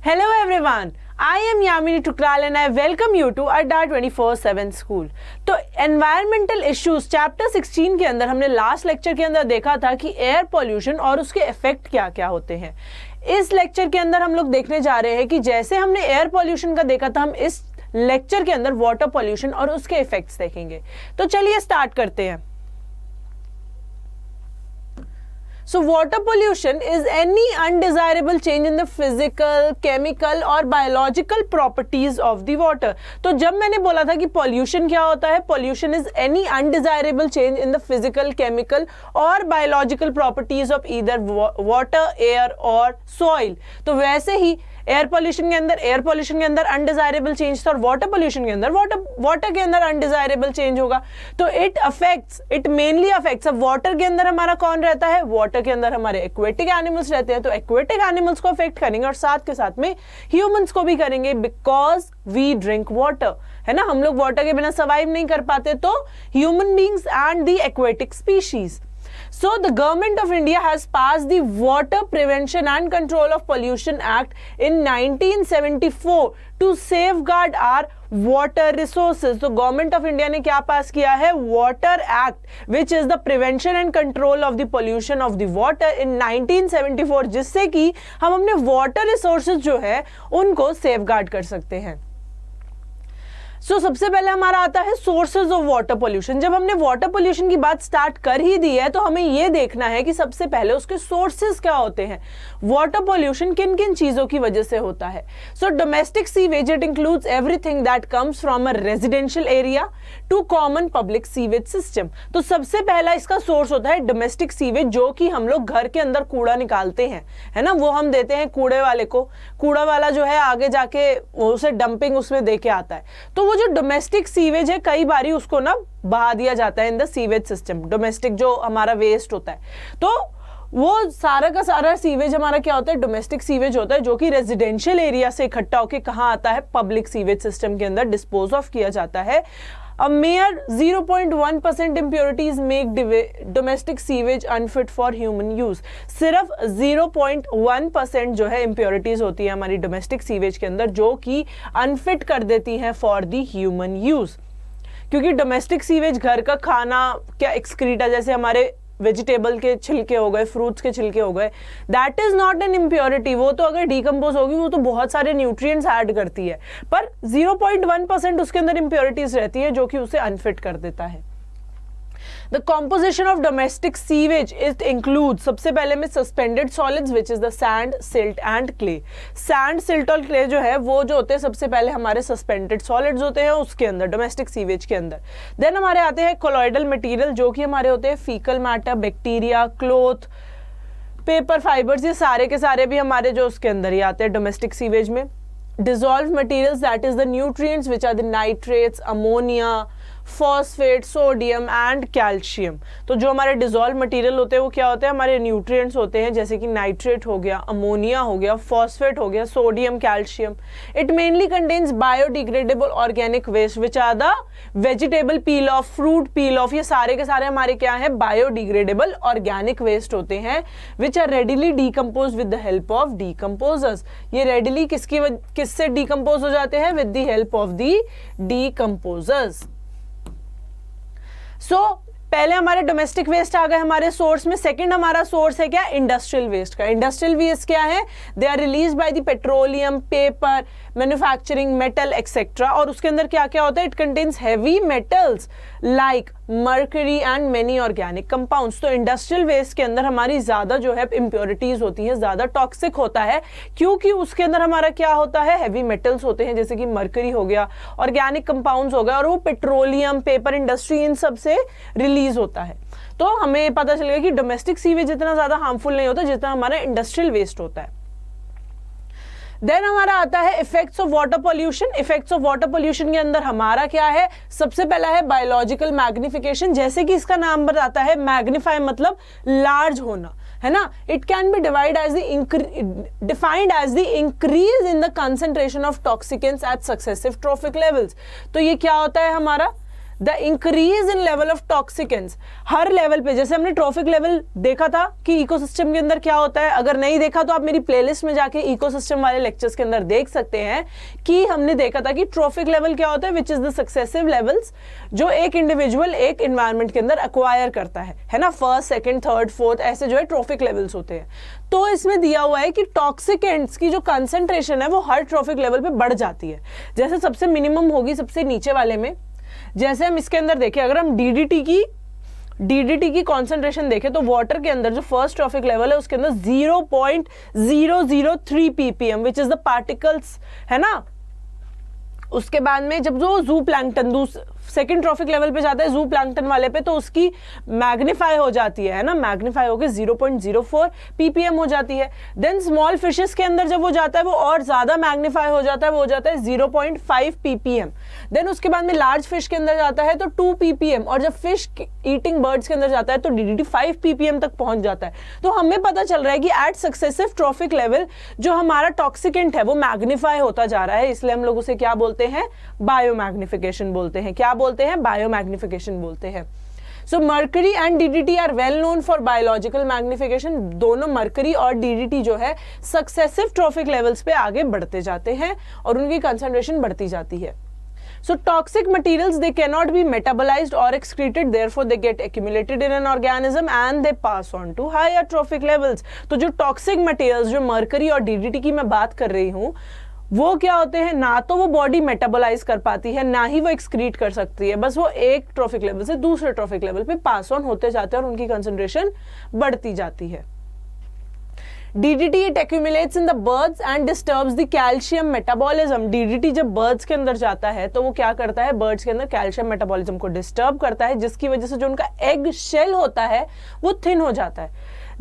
Hello everyone, I am Yamini Tukral and I welcome you to Adda 24/7 School। तो environmental issues chapter 16 के अंदर हमने last lecture के अंदर देखा था कि एयर पॉल्यूशन और उसके इफेक्ट क्या क्या होते हैं। इस लेक्चर के अंदर हम लोग देखने जा रहे हैं कि जैसे हमने एयर पॉल्यूशन का देखा था, हम इस लेक्चर के अंदर वाटर पॉल्यूशन और उसके इफेक्ट्स देखेंगे। तो चलिए स्टार्ट करते हैं। So water pollution is any undesirable change in the physical, chemical और biological properties of the water। तो जब मैंने बोला था कि pollution क्या होता है, pollution is any undesirable change in the physical, chemical और biological properties of either water, air और soil। तो वैसे ही एयर पॉल्यूशन के अंदर अनडिजायरेबल चेंज था और वाटर पॉल्यूशन के अंदर वाटर के अंदर अनडिजायरेबल चेंज होगा। तो इट मेनली अफेक्ट्स। अब वाटर के अंदर हमारा कौन रहता है, वाटर के अंदर हमारे एक्वेटिक एनिमल्स रहते हैं, तो एक्वेटिक एनिमल्स को अफेक्ट करेंगे और साथ के साथ में ह्यूमंस को भी करेंगे, बिकॉज वी ड्रिंक वाटर, है ना। हम लोग वाटर के बिना सर्वाइव नहीं कर पाते, तो human beings and the aquatic species. So the government of India has passed the Water Prevention and Control of Pollution Act in 1974 to safeguard our water resources। तो गवर्नमेंट ऑफ इंडिया ने क्या पास किया है, water act which is the prevention and control of the pollution of the water in 1974, जिससे कि हम अपने water resources जो है उनको सेफगार्ड कर सकते हैं। सबसे पहले हमारा आता है सोर्सेज ऑफ वाटर पोल्यूशन। जब हमने वाटर पोल्यूशन की बात स्टार्ट कर ही दी है तो हमें यह देखना है कि सबसे पहले उसके सोर्सेज क्या होते हैं। वाटर पोल्यूशन किन किन चीजों की वजह से होता है। Domestic sewage it includes everything that comes from a residential area to common public sewage system. तो सबसे पहला इसका सोर्स होता है डोमेस्टिक सीवेज, जो कि हम लोग घर के अंदर कूड़ा निकालते हैं, है ना, वो हम देते हैं कूड़े वाले को। कूड़ा वाला जो है आगे जाके उसे डंपिंग उसमें दे के आता है। तो वो जो डोमेस्टिक सीवेज है कई बारी उसको ना बहा दिया जाता है in the sewage system. Domestic जो हमारा वेस्ट होता है, तो वो सारा का सारा सीवेज हमारा क्या होता है, डोमेस्टिक सीवेज होता है, जो कि रेजिडेंशियल एरिया से इकट्ठा होकर कहाँ आता है, पब्लिक सीवेज सिस्टम के अंदर डिस्पोज ऑफ किया जाता है। A mere 0.1% impurities make domestic sewage unfit for human use। सिर्फ 0.1% जो है impurities होती है हमारी डोमेस्टिक सीवेज के अंदर, जो कि अनफिट कर देती हैं फॉर दी ह्यूमन यूज। क्योंकि डोमेस्टिक सीवेज घर का खाना क्या एक्सक्रीटा, जैसे हमारे वेजिटेबल के छिलके हो गए, फ्रूट्स के छिलके हो गए, that is not an impurity. वो तो अगर डिकम्पोज होगी वो तो बहुत सारे न्यूट्रिएंट्स ऐड करती है, पर 0.1% उसके अंदर इम्प्योरिटीज रहती है जो कि उसे अनफिट कर देता है। The composition of domestic sewage it includes, सबसे पहले में suspended solids which is the sand, silt and clay। sand, silt और clay जो है वो जो होते हैं सबसे पहले हमारे suspended solids होते हैं उसके अंदर, domestic sewage के अंदर। then हमारे आते हैं colloidal material, जो कि हमारे होते हैं fecal matter, bacteria, cloth, paper fibres, ये सारे के सारे भी हमारे जो उसके अंदर ही आते हैं डोमेस्टिक सीवेज में। dissolved materials that is the nutrients which are the nitrates, ammonia, phosphate, sodium and calcium. तो जो हमारे डिजोल्व मटेरियल होते हैं वो क्या होते हैं, हमारे न्यूट्रिएंट्स होते हैं, जैसे कि नाइट्रेट हो गया, अमोनिया हो गया, फॉस्फेट हो गया, sodium, calcium. It mainly contains biodegradable organic waste which are the vegetable peel off, fruit peel off, ये सारे के सारे हमारे क्या है, बायोडिग्रेडेबल ऑर्गेनिक वेस्ट होते हैं which are readily decompose with the help of decomposers. ये रेडिली किससे डीकम्पोज हो जाते हैं, with the help of the decomposers. पहले हमारे डोमेस्टिक वेस्ट आ गए हमारे सोर्स में। सेकंड हमारा सोर्स है क्या, इंडस्ट्रियल वेस्ट का। इंडस्ट्रियल वेस्ट क्या है, they are release by the petroleum, paper, manufacturing, metal etcetera. और उसके अंदर क्या क्या होता है, it contains heavy metals like mercury and many organic compounds. तो इंडस्ट्रियल वेस्ट के अंदर हमारी ज्यादा जो है इम्प्योरिटीज होती है, ज्यादा टॉक्सिक होता है, क्योंकि उसके अंदर हमारा क्या होता है, हैवी मेटल्स होते हैं, जैसे कि मर्करी हो गया, ऑर्गेनिक कंपाउंड्स हो गया, और वो पेट्रोलियम, पेपर इंडस्ट्री, इन सब से रिलीज होता है। तो हमें पता चल गया कि डोमेस्टिक सीवेज इतना ज्यादा हार्मफुल नहीं होता जितना हमारा इंडस्ट्रियल वेस्ट होता है। देन हमारा आता है effects of water pollution. Effects of water pollution के अंदर हमारा क्या है, सबसे पहला है बायोलॉजिकल मैग्निफिकेशन। जैसे कि इसका नाम बताता है, मैग्नीफाई मतलब लार्ज होना, है ना। It can be divide as defined as the increase in the concentration of toxicants at successive trophic levels. तो ये क्या होता है हमारा, the increase in level of toxicants, हर लेवल पे, जैसे हमने ट्रॉफिक लेवल देखा था कि इकोसिस्टम के अंदर क्या होता है, अगर नहीं देखा तो आप मेरी प्लेलिस्ट में जाके इकोसिस्टम वाले लेक्चर्स के अंदर देख सकते हैं कि हमने देखा था कि ट्रॉफिक लेवल क्या होता है, विच इज द सक्सेसिव लेवल्स जो एक इंडिविजुअल एक एनवायरमेंट के अंदर एक्वायर करता है ना, फर्स्ट, सेकंड, थर्ड, फोर्थ, ऐसे जो है ट्रॉफिक लेवल्स होते हैं। तो इसमें दिया हुआ है कि टॉक्सिकेंट्स की जो कंसंट्रेशन है वो हर ट्रॉफिक लेवल पे बढ़ जाती है। जैसे सबसे मिनिमम होगी सबसे नीचे वाले में, जैसे हम इसके अंदर देखें, अगर हम डीडीटी की कॉन्सेंट्रेशन देखें तो वाटर के अंदर जो फर्स्ट ट्रॉफिक लेवल है उसके अंदर 0.003 ppm which is the particles, है ना। उसके बाद में जब जो जू प्लैंकटन सेकंड ट्रॉफिक लेवल पे जाता है जू प्लैंकटन वाले पे, तो उसकी मैग्नीफाई हो जाती है ना, मैग्नीफाई होकर 0.04 ppm हो जाती है। देन स्मॉल फिशेस के अंदर जब वो जाता है वो और ज्यादा मैग्नीफाई हो जाता है, वो हो जाता है 0.5 ppm। देन उसके बाद में लार्ज फिश के अंदर जाता है तो 2 ppm, और जब फिश ईटिंग बर्ड्स के अंदर जाता है तो डीडीटी 5 ppm तक पहुंच जाता है। तो हमें पता चल रहा है कि एट सक्सेसिव ट्रॉफिक लेवल जो हमारा टॉक्सिकेंट है वो मैग्नीफाई होता जा रहा है, इसलिए हम लोग उसे क्या बोलते हैं, बायोमैग्निफिकेशन बोलते हैं। क्या बोलते हैं, बायोमैग्निफिकेशन बोलते हैं। So mercury and DDT are well known for biological magnification. दोनों मर्करी और डीडीटी जो है सक्सेसिव ट्रॉफिक लेवल्स पे आगे बढ़ते जाते हैं और उनकी कंसंट्रेशन बढ़ती जाती है। So toxic materials, they cannot be metabolized or excreted, therefore they get accumulated in an organism and they pass on to higher trophic levels। तो जो toxic materials जो मर्करी और डीडीटी की मैं बात कर रही हूँ वो क्या होते हैं, ना तो वो बॉडी मेटाबोलाइज कर पाती है ना ही वो एक्सक्रीट कर सकती है, बस वो एक ट्रॉफिक लेवल से दूसरे ट्रॉफिक लेवल पे पास ऑन होते जाते हैं और उनकी कंसंट्रेशन बढ़ती जाती है। DDT it accumulates in the birds and disturbs the calcium metabolism। DDT जब birds के अंदर जाता है तो वो क्या करता है, birds के अंदर calcium metabolism को disturb करता है, जिसकी वजह से जो उनका egg shell होता है वो thin हो जाता है।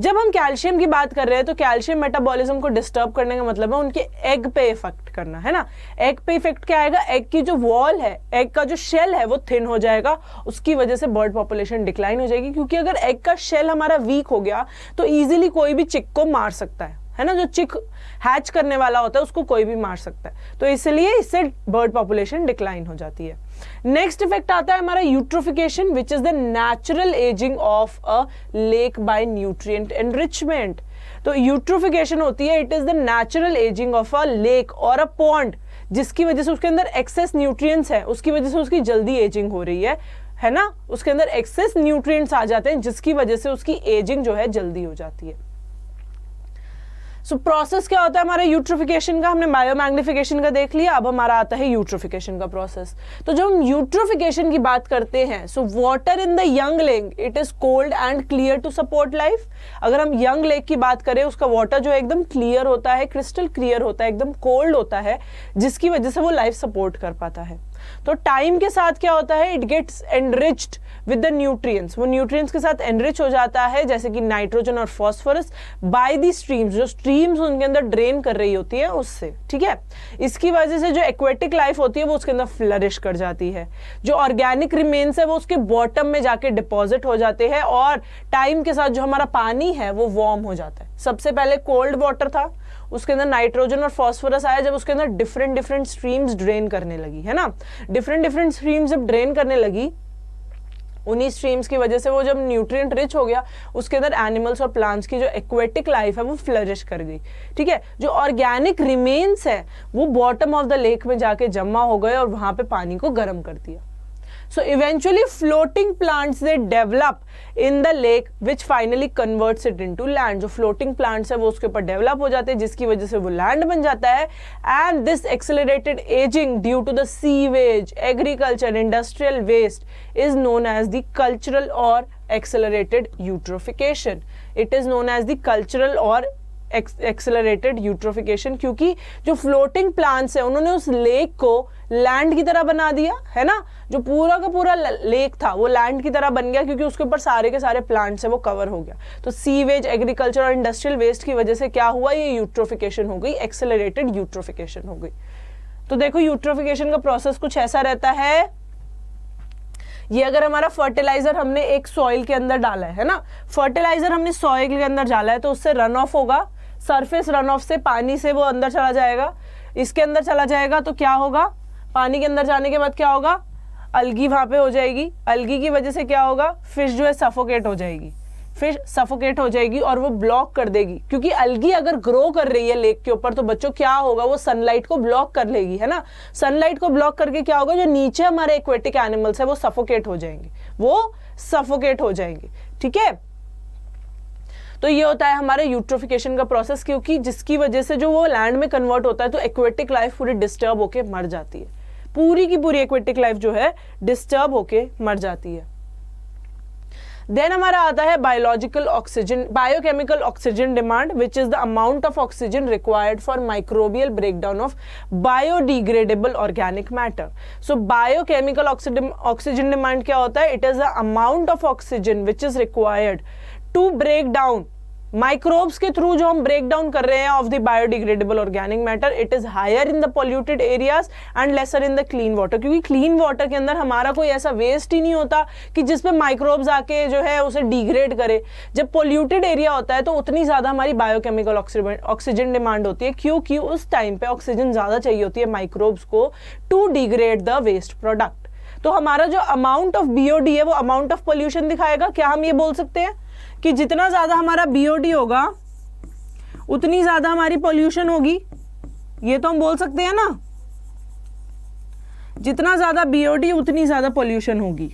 जब हम कैल्शियम की बात कर रहे हैं तो कैल्शियम मेटाबॉलिज्म को डिस्टर्ब करने का मतलब है उनके एग पे इफेक्ट करना, है ना। एग पे इफेक्ट क्या आएगा, एग की जो वॉल है, एग का जो शेल है वो थिन हो जाएगा, उसकी वजह से बर्ड पॉपुलेशन डिक्लाइन हो जाएगी, क्योंकि अगर एग का शेल हमारा वीक हो गया तो इजीली कोई भी चिक को मार सकता है ना। जो चिक हैच करने वाला होता है उसको कोई भी मार सकता है, तो इसलिए इससे बर्ड पॉपुलेशन डिक्लाइन हो जाती है। नेक्स्ट इफेक्ट आता है हमारा eutrophication, which is the natural ageing of a lake bye nutrient enrichment. तो यूट्रोफिकेशन होती है, it is the natural ageing of a lake और अ पॉन्ड, जिसकी वजह से उसके अंदर एक्सेस न्यूट्रिएंट्स है, उसकी वजह से उसकी जल्दी एजिंग हो रही है ना। उसके अंदर एक्सेस न्यूट्रिएंट्स आ जाते हैं जिसकी वजह से उसकी एजिंग जो है जल्दी हो जाती है। सो प्रोसेस क्या होता है हमारा यूट्रोफिकेशन का, हमने बायोमैग्निफिकेशन का देख लिया, अब हमारा आता है यूट्रोफिकेशन का प्रोसेस। तो जब हम यूट्रोफिकेशन की बात करते हैं, so water in the young lake it is cold and clear to support life. अगर हम यंग लेक की बात करें, उसका वाटर जो एकदम क्लियर होता है, क्रिस्टल क्लियर होता है, एकदम कोल्ड होता है, जिसकी वजह से वो लाइफ सपोर्ट कर पाता है। तो टाइम के साथ क्या होता है, it gets enriched with the nutrients, वो न्यूट्रिएंट्स के साथ एनरिच हो जाता है, जैसे कि नाइट्रोजन और फॉस्फोरस, बाय दी स्ट्रीम्स, जो स्ट्रीम्स उनके अंदर ड्रेन कर रही होती है उससे, ठीक है। इसकी वजह से जो एक्वेटिक लाइफ होती है वो उसके अंदर फ्लरिश कर जाती है, जो ऑर्गेनिक रिमेन्स है वो उसके बॉटम में जाके डिपॉजिट हो जाते हैं, और टाइम के साथ जो हमारा पानी है वो वार्म हो जाता है। सबसे पहले कोल्ड वाटर था, उसके अंदर नाइट्रोजन और फॉस्फोरस आया, जब उसके अंदर डिफरेंट स्ट्रीम्स ड्रेन करने लगी, है ना। डिफरेंट स्ट्रीम्स जब ड्रेन करने लगी, उन्हीं स्ट्रीम्स की वजह से वो जब न्यूट्रिएंट रिच हो गया, उसके अंदर एनिमल्स और प्लांट्स की जो एक्वेटिक लाइफ है वो फ्लरिश कर गई, ठीक है। जो ऑर्गेनिक रिमेन्स है वो बॉटम ऑफ द लेक में जाके जमा हो गए और वहां पे पानी को गर्म कर दिया। So eventually floating plants they develop in the lake which finally converts it into land। जो floating plants है वो उसके ऊपर develop हो जाते हैं, जिसकी वजह से वो land बन जाता है। And this accelerated aging due to the sewage, agriculture, industrial waste is known as the cultural or accelerated eutrophication। It is known as the cultural or accelerated eutrophication, क्योंकि जो फ्लोटिंग प्लांट्स है उन्होंने उस lake को land की तरह बना दिया, है ना। जो पूरा का पूरा लेक था वो लैंड की तरह बन गया, क्योंकि उसके ऊपर सारे के सारे प्लांट्स है वो कवर हो गया। तो सीवेज, एग्रीकल्चर और इंडस्ट्रियल वेस्ट की वजह से क्या हुआ, ये यूट्रोफिकेशन हो गई, एक्सेलरेटेड यूट्रोफिकेशन हो गई। तो देखो यूट्रोफिकेशन का प्रोसेस कुछ ऐसा रहता है, ये अगर हमारा फर्टिलाइजर हमने एक सॉइल के अंदर डाला है ना, फर्टिलाइजर हमने सॉइल के अंदर डाला है तो उससे रन ऑफ होगा, सरफेस रन ऑफ से पानी से वो अंदर चला जाएगा, इसके अंदर चला जाएगा तो क्या होगा, पानी के अंदर जाने के बाद क्या होगा, अलगी वहां पे हो जाएगी, अलगी की वजह से क्या होगा, फिश जो है सफोकेट हो जाएगी, फिश सफोकेट हो जाएगी और वो ब्लॉक कर देगी, क्योंकि अलगी अगर ग्रो कर रही है लेक के ऊपर तो बच्चों क्या होगा, वो सनलाइट को ब्लॉक कर लेगी, है ना। सनलाइट को ब्लॉक करके क्या होगा, जो नीचे हमारे एक्वेटिक एनिमल्स है वो सफोकेट हो जाएंगे, वो सफोकेट हो जाएंगे, ठीक है। तो ये होता है हमारे यूट्रोफिकेशन का प्रोसेस, क्योंकि जिसकी वजह से जो वो लैंड में कन्वर्ट होता है तो एक्वेटिक लाइफ पूरी डिस्टर्ब होके मर जाती है, पूरी की पूरी एक्वेटिक लाइफ जो है डिस्टर्ब होके मर जाती है। देन हमारा आता है biological oxygen, biochemical oxygen demand, which is the amount of oxygen required for microbial breakdown of biodegradable organic matter. So biochemical oxygen demand क्या होता है, it is the amount of oxygen which is required to break down, microbes के through जो हम break down कर रहे हैं of the biodegradable organic matter, it is higher in the polluted areas and lesser in the clean water, क्योंकि clean water के अंदर हमारा कोई ऐसा वेस्ट ही नहीं होता कि जिसपे माइक्रोब्स आके जो है उसे डिग्रेड करे। जब पॉल्यूटेड एरिया होता है तो उतनी ज्यादा हमारी बायोकेमिकल ऑक्सीजन डिमांड होती है, क्योंकि उस टाइम पे ऑक्सीजन ज्यादा चाहिए होती है माइक्रोब्स को to degrade the waste product. तो हमारा जो अमाउंट ऑफ बीओडी है वो अमाउंट ऑफ पॉल्यूशन दिखाएगा। क्या हम ये बोल सकते हैं कि जितना ज्यादा हमारा बीओडी होगा उतनी ज्यादा हमारी पॉल्यूशन होगी, ये तो हम बोल सकते हैं ना, जितना ज्यादा बीओडी उतनी ज्यादा पॉल्यूशन होगी,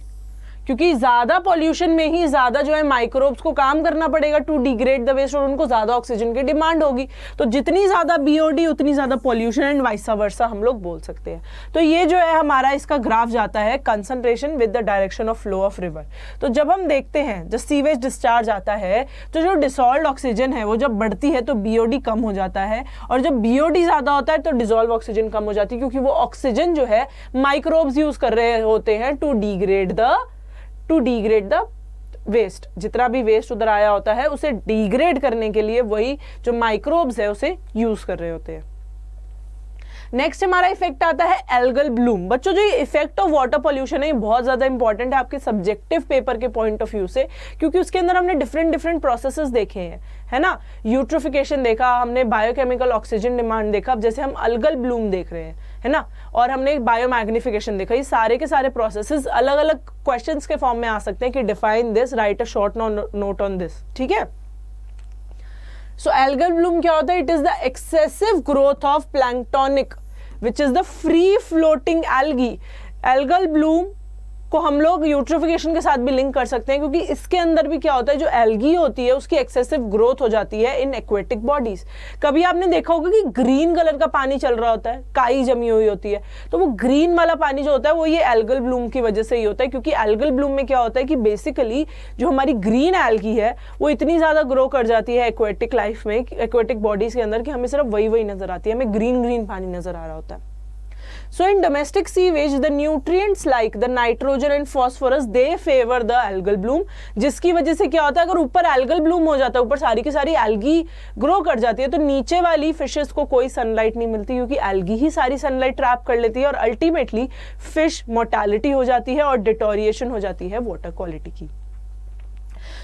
क्योंकि ज्यादा पॉल्यूशन में ही ज्यादा जो है माइक्रोब्स को काम करना पड़ेगा टू डिग्रेड द वेस्ट और उनको ज्यादा ऑक्सीजन की डिमांड होगी। तो जितनी ज्यादा बीओडी उतनी ज्यादा पॉल्यूशन एंड वाइसा वर्सा हम लोग बोल सकते हैं। तो ये जो है हमारा इसका ग्राफ जाता है concentration with the direction of flow of river. तो जब हम देखते हैं जब सीवेज डिस्चार्ज आता है तो जो डिसॉल्व्ड ऑक्सीजन है वो जब बढ़ती है तो बीओडी कम हो जाता है, और जब बीओडी ज्यादा होता है तो डिसॉल्व ऑक्सीजन कम हो जाती है, क्योंकि वो ऑक्सीजन जो है माइक्रोब्स यूज कर रहे होते हैं टू डिग्रेड द वेस्ट। जितना भी वेस्ट उधर आया होता है उसे डिग्रेड करने के लिए वही जो माइक्रोब्स है उसे यूज कर रहे होते हैं। नेक्स्ट हमारा इफेक्ट आता है एल्गल ब्लूम। बच्चों जो ये इफेक्ट ऑफ वाटर पॉल्यूशन है ये बहुत ज्यादा इंपॉर्टेंट है आपके सब्जेक्टिव पेपर के पॉइंट ऑफ व्यू से, क्योंकि उसके अंदर हमने डिफरेंट प्रोसेसेस देखे हैं, है ना। यूट्रोफिकेशन देखा हमने, बायोकेमिकल ऑक्सीजन डिमांड देखा, अब जैसे हम अलगल ब्लूम देख रहे हैं, है ना, और हमने बायोमैग्निफिकेशन देखा। ये सारे के सारे प्रोसेसेस अलग अलग क्वेश्चंस के फॉर्म में आ सकते हैं कि define this, right a short note on this, ठीक है। सो एल्गल ब्लूम क्या होता है, it is the excessive growth of planktonic which is the free floating algae. Algal Bloom को हम लोग यूट्रोफिकेशन के साथ भी लिंक कर सकते हैं, क्योंकि इसके अंदर भी क्या होता है, जो एल्गी होती है उसकी एक्सेसिव ग्रोथ हो जाती है इन एक्वेटिक बॉडीज। कभी आपने देखा होगा कि ग्रीन कलर का पानी चल रहा होता है, काई जमी हुई होती है, तो वो ग्रीन वाला पानी जो होता है वो ये एल्गल ब्लूम की वजह से ही होता है, क्योंकि एल्गल ब्लूम में क्या होता है कि बेसिकली जो हमारी ग्रीन एल्गी है वो इतनी ज्यादा ग्रो कर जाती है एक्वेटिक लाइफ में, एक्वेटिक बॉडीज के अंदर, कि हमें सिर्फ वही नजर आती है, हमें ग्रीन पानी नजर आ रहा होता है। So in domestic sewage, the nutrients like the nitrogen and phosphorus they favor the algal bloom, जिसकी वजह से क्या होता है, अगर ऊपर algal bloom हो जाता है, ऊपर सारी की सारी algae ग्रो कर जाती है, तो नीचे वाली फिशेस को कोई सनलाइट नहीं मिलती, क्योंकि algae ही सारी सनलाइट ट्रैप कर लेती है, और अल्टीमेटली फिश मोर्टेलिटी हो जाती है और डिटोरिएशन हो जाती है वाटर क्वालिटी की।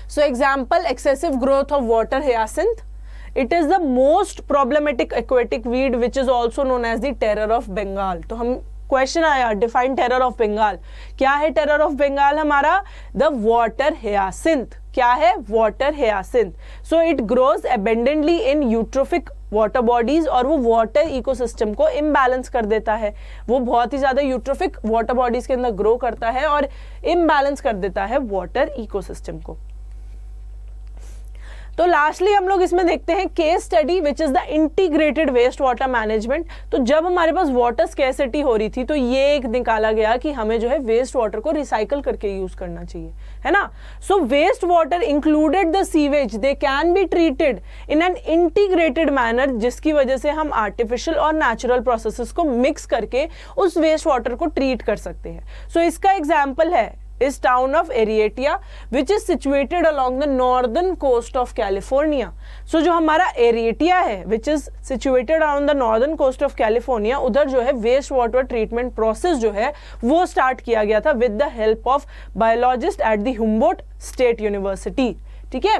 So example, excessive growth of water hyacinth, it is the most problematic aquatic weed which is also known as the terror of Bengal। तो हम क्वेश्चन आया, डिफाइन टेरर ऑफ बंगाल। क्या है टेरर ऑफ बंगाल हमारा, the water hyacinth। क्या है, water hyacinth। So it grows abundantly in eutrophic water bodies, और वो वाटर इकोसिस्टम को इम्बैलेंस कर देता है। वो बहुत ही ज्यादा यूट्रोफिक वाटर बॉडीज के अंदर ग्रो करता है और इम्बैलेंस कर देता है वाटर इकोसिस्टम को। तो लास्टली हम लोग इसमें देखते हैं case study which is the integrated waste water management. तो जब हमारे पास वाटर स्कैर्सिटी हो रही थी तो ये एक निकाला गया कि हमें जो है वेस्ट वाटर को रिसाइकल करके यूज करना चाहिए, है ना। So waste water included the sewage they can be treated in an integrated manner, जिसकी वजह से हम आर्टिफिशियल और नेचुरल प्रोसेसेस को मिक्स करके उस वेस्ट वाटर को ट्रीट कर सकते हैं। सो इसका एग्जाम्पल है is town of Arietia which is situated along the northern coast of California। so जो हमारा Arietia है which is situated around the northern coast of California, उधर जो है वेस्ट वाटर ट्रीटमेंट प्रोसेस जो है वो स्टार्ट किया गया था with the help of biologist at the Humboldt state university, ठीक है।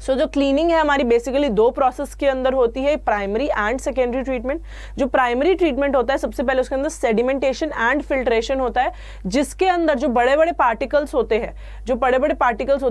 सो जो क्लीनिंग है हमारी बेसिकली दो प्रोसेस के अंदर होती है, प्राइमरी एंड सेकेंडरी ट्रीटमेंट। जो प्राइमरी ट्रीटमेंट होता है सबसे पहले उसके अंदर सेडिमेंटेशन एंड फिल्ट्रेशन होता है, जिसके अंदर जो बड़े बड़े पार्टिकल्स होते हैं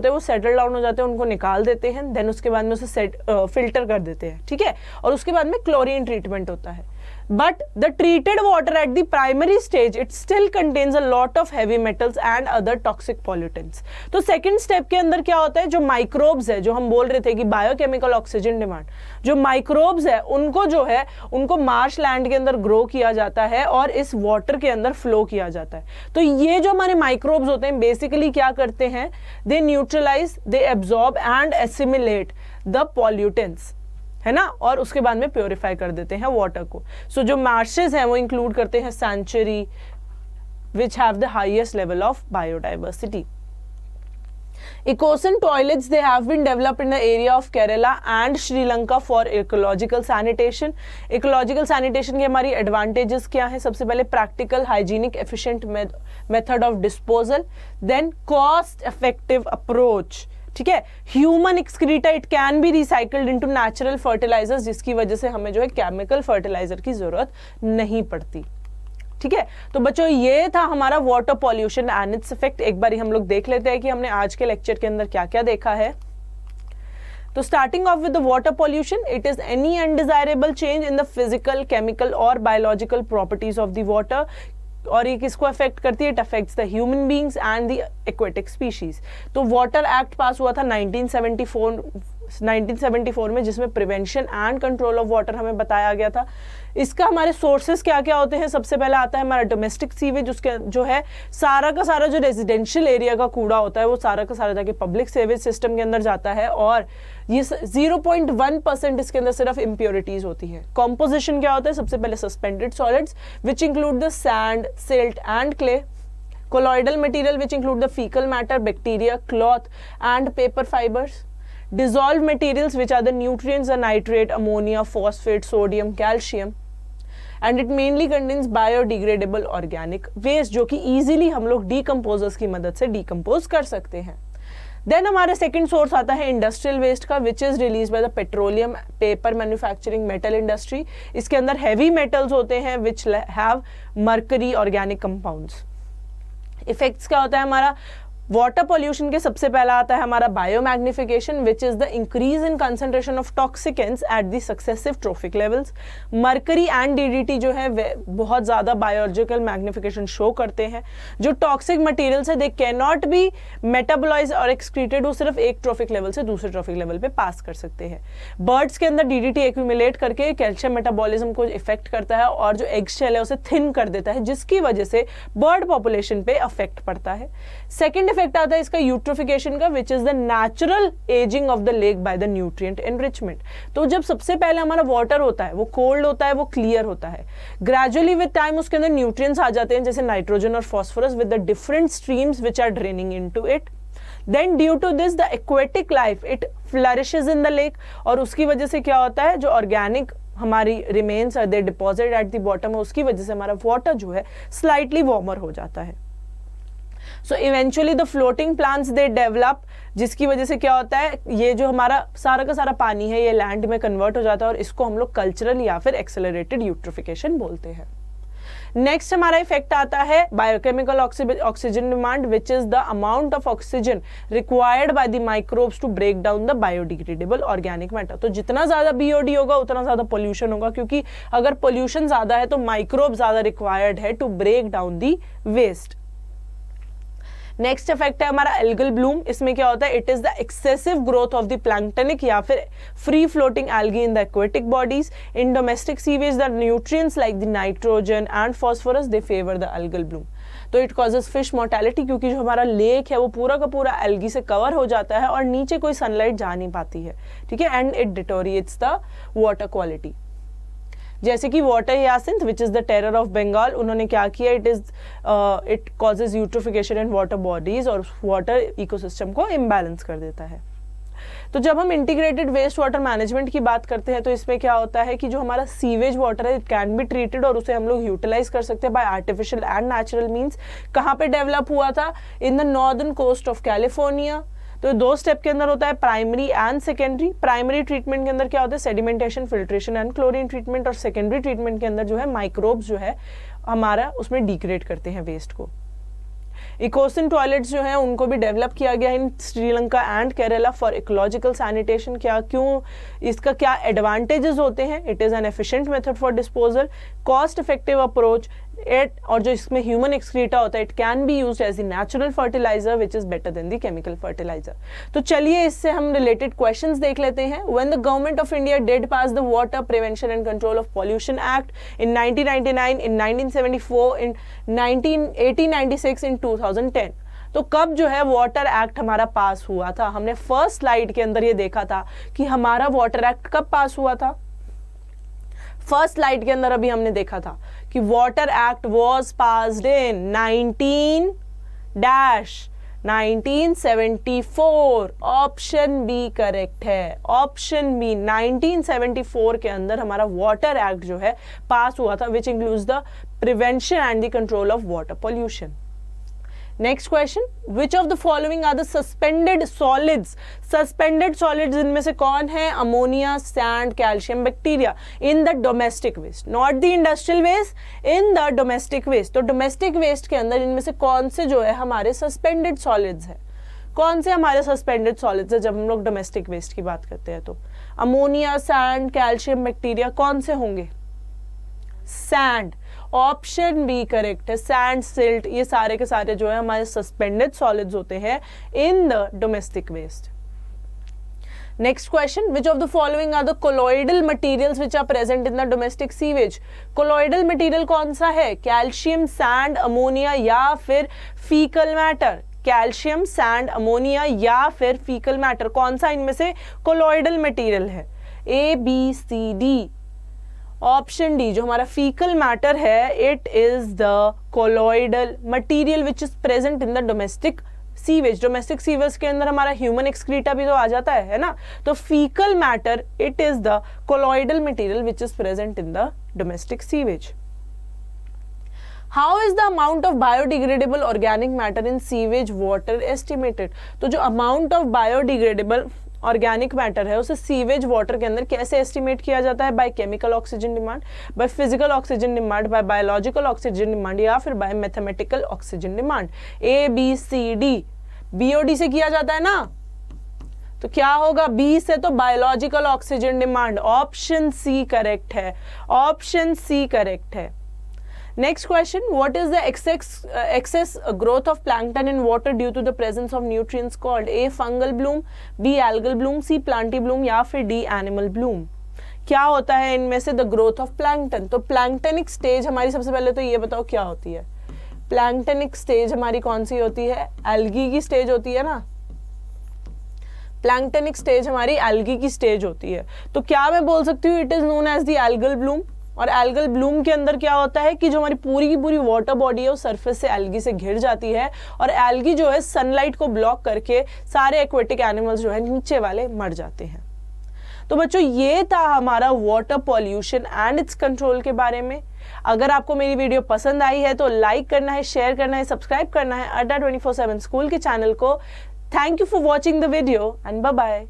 वो सेटल डाउन हो जाते हैं, उनको निकाल देते हैं, देन उसके बाद में उसे फिल्टर कर देते हैं, ठीक है, और उसके बाद में क्लोरीन ट्रीटमेंट होता है। But the treated water at the primary stage it still contains a lot of heavy metals and other toxic pollutants। तो सेकंड स्टेप के अंदर क्या होता है, जो माइक्रोब्स है, जो हम बोल रहे थे कि बायोकेमिकल ऑक्सीजन डिमांड, जो माइक्रोब्स है उनको जो है उनको मार्श लैंड के अंदर ग्रो किया जाता है और इस वाटर के अंदर फ्लो किया जाता है। तो ये जो हमारे माइक्रोब्स होते हैं बेसिकली क्या करते हैं, they neutralize, they absorb and assimilate the pollutants, है ना, और उसके बाद में प्योरीफाई कर देते हैं वाटर को। सो जो मार्शेस हैं वो इंक्लूड करते हैं sanctuary which have the highest level of biodiversity. Ecosan toilets they have been developed in the area of Kerala and Sri Lanka for ecological sanitation। ecological sanitation के हमारी advantages क्या है, सबसे पहले practical, hygienic, efficient method of disposal, then cost effective approach, ठीक है, human excreta it can be recycled into natural fertilisers, जिसकी वजह से हमें जो है केमिकल फर्टिलाइजर की जरूरत नहीं पड़ती, ठीक है। तो बच्चों ये था हमारा water pollution and its effect. एक बार हम लोग देख लेते हैं कि हमने आज के लेक्चर के अंदर क्या क्या देखा है। तो starting of with the water pollution, it is any undesirable change in the physical, chemical और biological properties of the water, और ये किसको अफेक्ट करती है, it affects the human beings and the aquatic species. तो वाटर एक्ट पास हुआ था 1974 में, जिसमें prevention and control of water हमें बताया गया था। इसका हमारे सोर्सेस क्या क्या होते हैं, सबसे पहला आता है हमारा डोमेस्टिक सीवेज, उसके जो है सारा का सारा जो रेजिडेंशियल एरिया का कूड़ा होता है वो सारा का सारा जाके पब्लिक सीवेज सिस्टम के अंदर जाता है, और ये 0.1% इसके अंदर सिर्फ इम्प्योरिटीज होती है। कॉम्पोजिशन क्या होता है, सबसे पहले suspended solids which include the sand, silt and clay, colloidal material which include the fecal matter, bacteria, cloth and paper fibers, dissolved materials which are the nutrients, the nitrate, ammonia, phosphate, sodium, calcium, and it mainly contains biodegradable organic waste जो कि easily हम लोग decomposers की मदद से decompose कर सकते हैं। देन हमारे सेकंड सोर्स आता है इंडस्ट्रियल वेस्ट का, which is release by the petroleum, paper manufacturing, metal industry. इसके अंदर हैवी मेटल्स होते हैं which have mercury, organic compounds. Effects क्या होता है हमारा वाटर पॉल्यूशन के, सबसे पहला आता है हमारा biomagnification which is the increase in concentration of toxicants at the successive trophic levels. Mercury and DDT जो है वे बहुत ज्यादा बायोलॉजिकल मैग्निफिकेशन शो करते हैं। जो टॉक्सिक मटेरियल्स है they can not be metabolise और एक्सक्रीटेड, वो सिर्फ एक ट्रोफिक लेवल से दूसरे ट्रोफिक लेवल पे पास कर सकते हैं। बर्ड्स के अंदर डीडीटी एक्यूमुलेट करके कैल्शियम मेटाबॉलिज्म को इफेक्ट करता है और जो एग शेल है उसे थिन कर देता है, जिसकी वजह से बर्ड पॉपुलेशन पे अफेक्ट पड़ता है। सेकेंड इफेक्ट आता है इसका यूट्रोफिकेशन का, विच is the natural ageing of the lake by the nutrient enrichment. तो जब सबसे पहले हमारा वाटर होता है वो कोल्ड होता है, वो क्लियर होता है, ग्रेजुअली विद टाइम उसके अंदर न्यूट्रिएंट्स आ जाते हैं जैसे नाइट्रोजन और phosphorus with the different streams which are draining into it. Then due to this the aquatic life it flourishes in the lake, और उसकी वजह से क्या होता है जो ऑर्गेनिक हमारी remains are they deposit at the bottom, उसकी वजह से हमारा वाटर जो है स्लाइटली वार्मर हो जाता है। So eventually the floating plants they develop, जिसकी वजह से क्या होता है ये जो हमारा सारा का सारा पानी है ये लैंड में कन्वर्ट हो जाता है, और इसको हम लोग कल्चरल या फिर एक्सेलरेटेड यूट्रोफिकेशन बोलते हैं। नेक्स्ट हमारा इफेक्ट आता है biochemical oxygen demand, which is the amount of oxygen required by the microbes to break down the biodegradable organic matter. तो जितना ज्यादा बीओडी होगा उतना ज्यादा पोल्यूशन होगा, क्योंकि अगर पोल्यूशन ज्यादा है तो माइक्रोब ज्यादा रिक्वायर्ड है to break down the waste. Next effect है हमारा एल्गल ब्लूम। इसमें क्या होता है, it is the excessive growth of the planktonic या फिर free floating algae in the aquatic bodies. In domestic sewage the nutrients like the nitrogen and phosphorus they favour the algal bloom. तो it causes fish mortality, क्योंकि जो हमारा lake है वो पूरा का पूरा एल्गी से कवर हो जाता है और नीचे कोई सनलाइट जा नहीं पाती है, ठीक है, and it deteriorates the water quality. जैसे कि water hyacinth which is the terror of Bengal, उन्होंने क्या किया, it causes eutrophication in water bodies और वाटर इकोसिस्टम को इम्बैलेंस कर देता है। तो जब हम इंटीग्रेटेड वेस्ट वाटर मैनेजमेंट की बात करते हैं तो इसमें क्या होता है कि जो हमारा सीवेज वाटर है इट कैन बी ट्रीटेड और उसे हम लोग यूटिलाइज कर सकते हैं by artificial and natural means. कहाँ पे डेवलप हुआ था, in the northern coast of California. तो 2 स्टेप के अंदर होता है, primary and secondary. Primary treatment के अंदर क्या होता है, sedimentation, filtration and chlorine treatment, और सेकेंडरी ट्रीटमेंट के अंदर जो है माइक्रोब्स जो है हमारा उसमें डिग्रेड करते हैं वेस्ट को। इकोसिन टॉयलेट्स जो है उनको भी डेवलप किया गया in Sri Lanka and Kerala for ecological sanitation. क्या, क्यों, इसका क्या एडवांटेजेस होते हैं? It is an efficient method for disposal, cost effective approach, और जो इसमें ह्यूमन एक्सक्रीटा होता है, it can be used as the natural fertilizer which is better than the chemical fertilizer. तो चलिए इससे हम रिलेटेड क्वेश्चंस देख लेते हैं। When the government of India did pass the water prevention and control of pollution act in 1999, इन 1974, इन 1896, इन 2010, तो कब जो है वाटर एक्ट हमारा पास हुआ था? हमने फर्स्ट स्लाइड के अंदर ये देखा था कि हमारा वाटर एक्ट कब पास हुआ था। फर्स्ट स्लाइड के अंदर अभी हमने देखा था कि water act was passed in 1974। Option B correct है, ऑप्शन बी 1974 के अंदर हमारा वाटर एक्ट जो है पास हुआ था, which includes the prevention and the control of water pollution. Next question, which of the following are the suspended solids? Suspended solids इनमें से कौन है? Ammonia, sand, calcium, bacteria in the domestic waste, not the industrial waste, in the domestic waste. तो domestic waste के अंदर इनमें से कौन से जो है हमारे सस्पेंडेड सॉलिड्स है? कौन से हमारे सस्पेंडेड सॉलिड्स है जब हम लोग डोमेस्टिक वेस्ट की बात करते हैं? तो अमोनिया, सैंड, कैल्शियम, बैक्टीरिया, कौन से होंगे? सैंड, ऑप्शन बी करेक्ट है। सैंड, सिल्ट, ये सारे के सारे जो है हमारे सस्पेंडेड सॉलिड्स होते हैं in the domestic waste. Next question, which of the following are the colloidal materials which are present in the domestic sewage? Colloidal material कौन सा है? कैल्शियम, सैंड, अमोनिया या फिर faecal matter? Calcium, sand, ammonia या फिर faecal matter, कौन सा इनमें से कोलॉइडल मटेरियल है? ए, B, C, D. Option D जो हमारा फीकल मैटर है, it is the colloidal material which is present in the domestic sewage. Domestic sewage के अंदर हमारा ह्यूमन एक्सक्रीटा भी तो आ जाता है ना। तो faecal matter, it is the colloidal material which is present in the domestic sewage. How is the amount of biodegradable organic matter in sewage water estimated? तो जो amount of biodegradable organic matter है उसे sewage water के अंदर कैसे estimate किया जाता है? By chemical oxygen demand, by physical oxygen demand, by biological oxygen demand या फिर by mathematical oxygen demand. A, B, C, D. BOD से किया जाता है ना, तो क्या होगा? बी से तो biological oxygen demand. Option C correct है, ऑप्शन सी करेक्ट है। Next question, what is the excess growth of plankton in water due to the presence of nutrients called? A, fungal bloom, B, algal bloom, C, planty bloom या फिर D, animal bloom। क्या होता है इनमें से the growth of plankton? तो प्लैंकटनिक stage हमारी, सबसे पहले तो ये बताओ क्या होती है? प्लैंकटनिक स्टेज हमारी कौन सी होती है? एल्गी की स्टेज होती है ना। प्लैंकटनिक स्टेज हमारी एल्गी की स्टेज होती है। तो क्या मैं बोल सकती हूँ it is known as the algal bloom? और एल्गल ब्लूम के अंदर क्या होता है कि जो हमारी पूरी की पूरी वाटर बॉडी है वो सरफेस से एल्गी से घिर जाती है, और एल्गी जो है सनलाइट को ब्लॉक करके सारे एक्वेटिक एनिमल्स जो है नीचे वाले मर जाते हैं। तो बच्चों ये था हमारा water pollution and it's control के बारे में। अगर आपको मेरी वीडियो पसंद आई है तो लाइक करना है, शेयर करना है, सब्सक्राइब करना है अड्डा 24/7 स्कूल के चैनल को। Thank you for watching the video and bye bye.